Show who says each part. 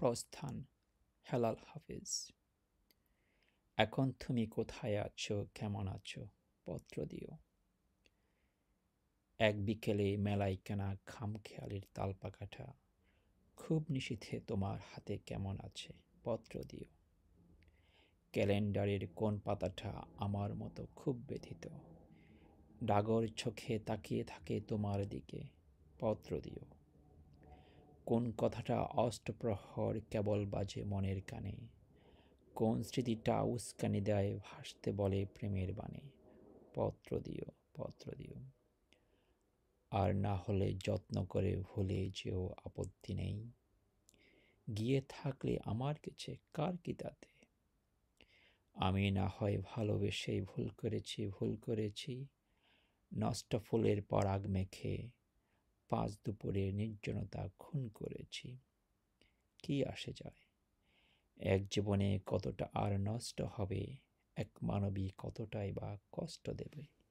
Speaker 1: প্রস্থান। হেলাল হাফিজ। এখন তুমি কোথায় আছো, কেমন আছো, পত্র দিও। এক বিকেলে মেলায় কেনা খামখেয়ালির তালপাকাঠা খুব নিশীথে তোমার হাতে কেমন আছে, পত্র দিও। ক্যালেন্ডারের কোন পাতাটা আমার মতো খুব ব্যথিত, ডাগর চোখে তাকিয়ে থাকে তোমার দিকে, পত্র দিও। কোন কথাটা অষ্টপ্রহর কেবল বাজে মনের কানে, কোন স্মৃতিটা উস্কানি দেয় ভাসতে বলে প্রেমের বাণে, পত্র দিও, পত্র দিও। আর না হলে যত্ন করে ভুলে যেও, আপত্তি নেই, গিয়ে থাকলে আমার কাছে কার কি তাতে। আমি না হয় ভালোবেসে ভুল করেছি, নষ্ট ফুলের পরাগ মেখে পাঁচ দুপুরের নির্জনতা খুন করেছি। কি আসে যায়, এক জীবনে কতটা আর নষ্ট হবে, এক মানবী কতটাই বা কষ্ট দেবে।